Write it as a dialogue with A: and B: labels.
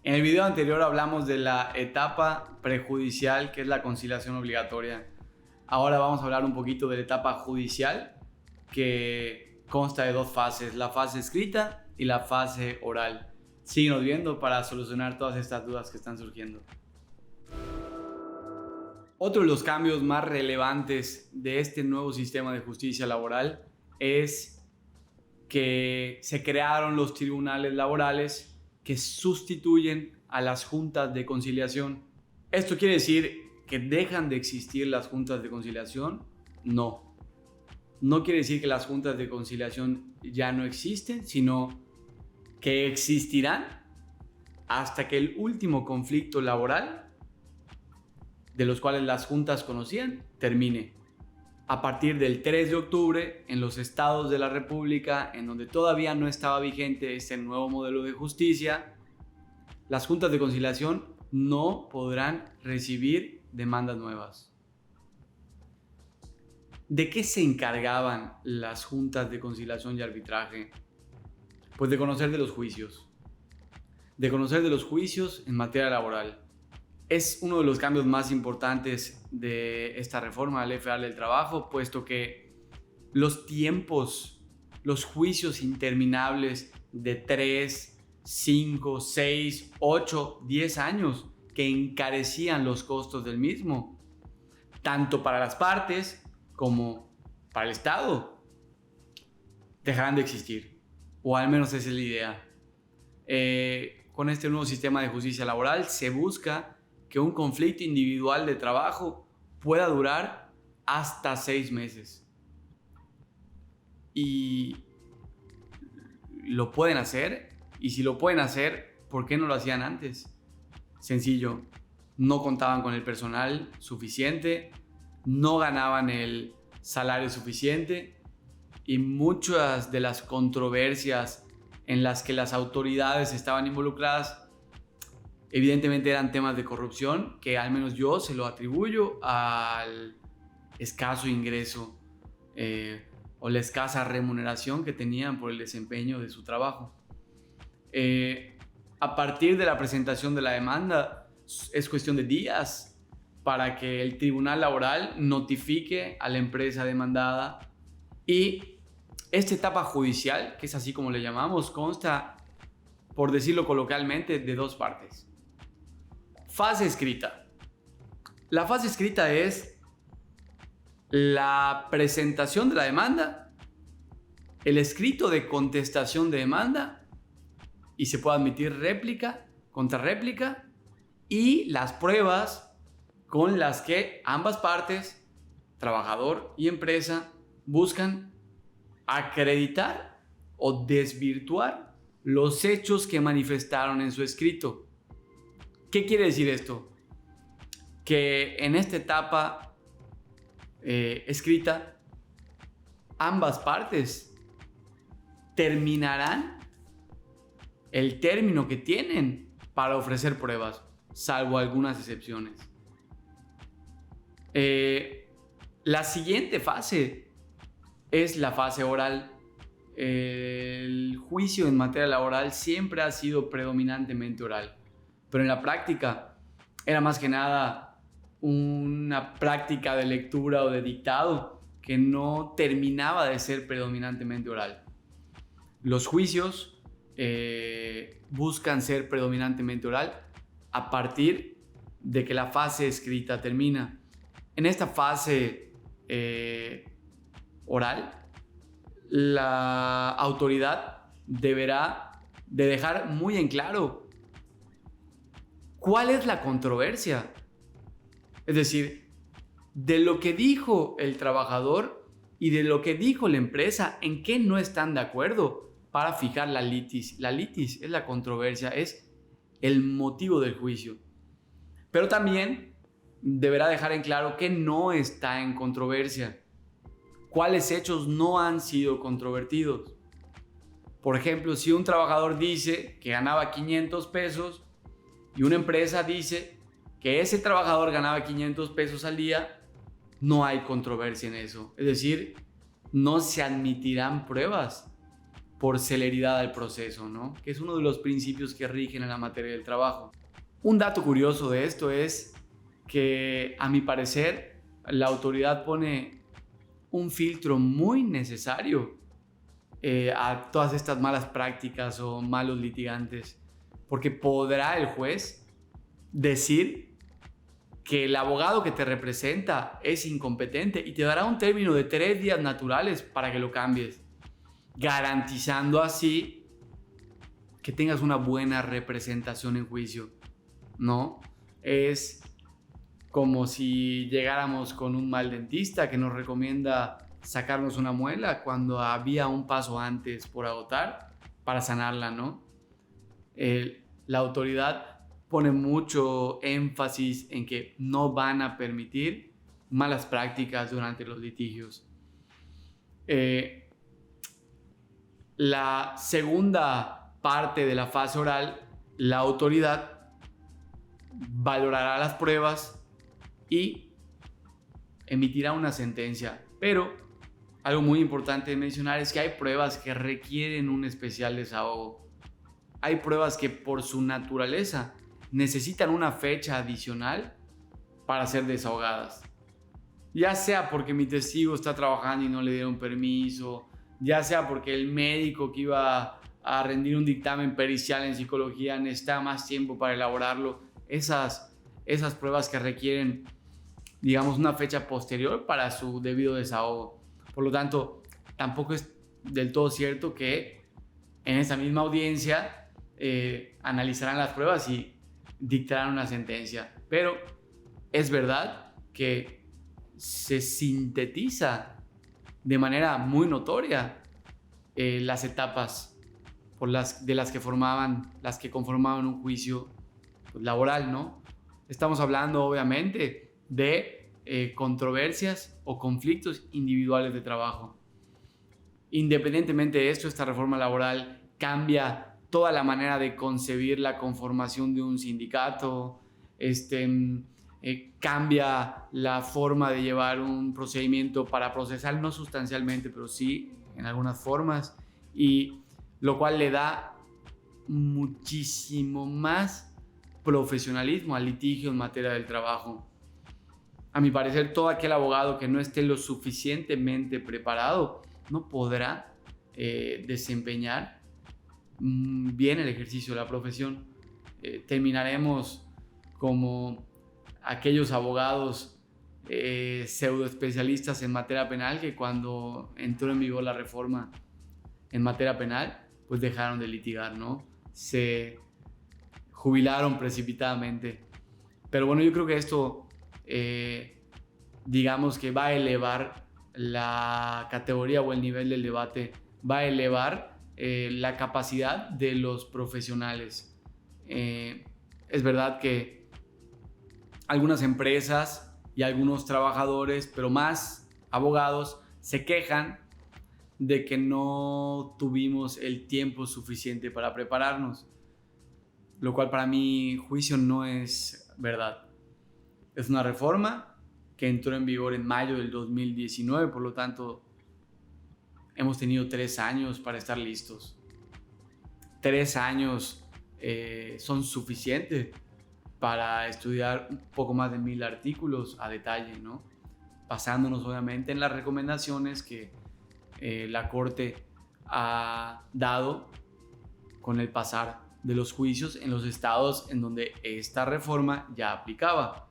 A: En el video anterior hablamos de la etapa prejudicial, que es la conciliación obligatoria. Ahora vamos a hablar un poquito de la etapa judicial, que consta de dos fases, la fase escrita y la fase oral. Síguenos viendo para solucionar todas estas dudas que están surgiendo. Otro de los cambios más relevantes de este nuevo sistema de justicia laboral es que se crearon los tribunales laborales que sustituyen a las juntas de conciliación. ¿Esto quiere decir que dejan de existir las juntas de conciliación? No. No quiere decir que las juntas de conciliación ya no existen, sino que existirán hasta que el último conflicto laboral de los cuales las juntas conocían termine. A partir del 3 de octubre, en los estados de la República, en donde todavía no estaba vigente este nuevo modelo de justicia, las juntas de conciliación no podrán recibir demandas nuevas. ¿De qué se encargaban las juntas de conciliación y arbitraje? Pues de conocer de los juicios. De conocer de los juicios en materia laboral. Es uno de los cambios más importantes de esta reforma de la Ley Federal del Trabajo, puesto que los tiempos, los juicios interminables de 3, 5, 6, 8, 10 años que encarecían los costos del mismo, tanto para las partes como para el Estado, dejarán de existir, o al menos esa es la idea. Con este nuevo sistema de justicia laboral se busca que un conflicto individual de trabajo pueda durar hasta 6 meses. Y lo pueden hacer, y si lo pueden hacer, ¿por qué no lo hacían antes? Sencillo, no contaban con el personal suficiente, no ganaban el salario suficiente y muchas de las controversias en las que las autoridades estaban involucradas evidentemente eran temas de corrupción que al menos yo se lo atribuyo al escaso ingreso o la escasa remuneración que tenían por el desempeño de su trabajo. A partir de la presentación de la demanda es cuestión de días para que el tribunal laboral notifique a la empresa demandada, y esta etapa judicial, que es así como le llamamos, consta, por decirlo coloquialmente, de dos partes. Fase escrita. La fase escrita es la presentación de la demanda, el escrito de contestación de demanda, y se puede admitir réplica, contrarréplica, y las pruebas con las que ambas partes, trabajador y empresa, buscan acreditar o desvirtuar los hechos que manifestaron en su escrito. ¿Qué quiere decir esto? Que en esta etapa escrita, ambas partes terminarán el término que tienen para ofrecer pruebas, salvo algunas excepciones. La siguiente fase es la fase oral. El juicio en materia laboral siempre ha sido predominantemente oral, pero en la práctica era más que nada una práctica de lectura o de dictado que no terminaba de ser predominantemente oral. Los juicios buscan ser predominantemente oral a partir de que la fase escrita termina. En esta fase oral, la autoridad deberá de dejar muy en claro cuál es la controversia. Es decir, de lo que dijo el trabajador y de lo que dijo la empresa, en qué no están de acuerdo para fijar la litis. La litis es la controversia, es el motivo del juicio. Pero también deberá dejar en claro que no está en controversia, cuáles hechos no han sido controvertidos. Por ejemplo, si un trabajador dice que ganaba 500 pesos y una empresa dice que ese trabajador ganaba 500 pesos al día, no hay controversia en eso. Es decir, no se admitirán pruebas por celeridad al proceso, ¿no? Que es uno de los principios que rigen en la materia del trabajo. Un dato curioso de esto es que, a mi parecer, la autoridad pone un filtro muy necesario a todas estas malas prácticas o malos litigantes, porque podrá el juez decir que el abogado que te representa es incompetente y te dará un término de 3 días naturales para que lo cambies, garantizando así que tengas una buena representación en juicio, ¿no? Es como si llegáramos con un mal dentista que nos recomienda sacarnos una muela cuando había un paso antes por agotar para sanarla, ¿no? La autoridad pone mucho énfasis en que no van a permitir malas prácticas durante los litigios. La segunda parte de la fase oral, la autoridad valorará las pruebas y emitirá una sentencia. Pero algo muy importante de mencionar es que hay pruebas que requieren un especial desahogo. Hay pruebas que por su naturaleza necesitan una fecha adicional para ser desahogadas. Ya sea porque mi testigo está trabajando y no le dieron permiso, ya sea porque el médico que iba a rendir un dictamen pericial en psicología necesita más tiempo para elaborarlo. Esas pruebas que requieren, digamos, una fecha posterior para su debido desahogo. Por lo tanto, tampoco es del todo cierto que en esa misma audiencia analizarán las pruebas y dictarán una sentencia. Pero es verdad que se sintetiza de manera muy notoria las etapas las que conformaban un juicio laboral, ¿no? Estamos hablando obviamente de controversias o conflictos individuales de trabajo. Independientemente de esto, esta reforma laboral cambia toda la manera de concebir la conformación de un sindicato, cambia la forma de llevar un procedimiento para procesar, no sustancialmente, pero sí en algunas formas, y lo cual le da muchísimo más profesionalismo al litigio en materia del trabajo. A mi parecer, todo aquel abogado que no esté lo suficientemente preparado no podrá desempeñar bien el ejercicio de la profesión. Terminaremos como aquellos abogados pseudo especialistas en materia penal que cuando entró en vigor la reforma en materia penal, pues dejaron de litigar, ¿no? Se jubilaron precipitadamente. Pero bueno, yo creo que esto, digamos que va a elevar la categoría o el nivel del debate, va a elevar la capacidad de los profesionales. Es verdad que algunas empresas y algunos trabajadores, pero más abogados, se quejan de que no tuvimos el tiempo suficiente para prepararnos, lo cual para mi juicio no es verdad. Es una reforma que entró en vigor en mayo del 2019, por lo tanto hemos tenido 3 años para estar listos. 3 años son suficientes para estudiar un poco más de 1000 artículos a detalle, ¿no? Basándonos obviamente en las recomendaciones que la Corte ha dado con el pasar de los juicios en los estados en donde esta reforma ya aplicaba.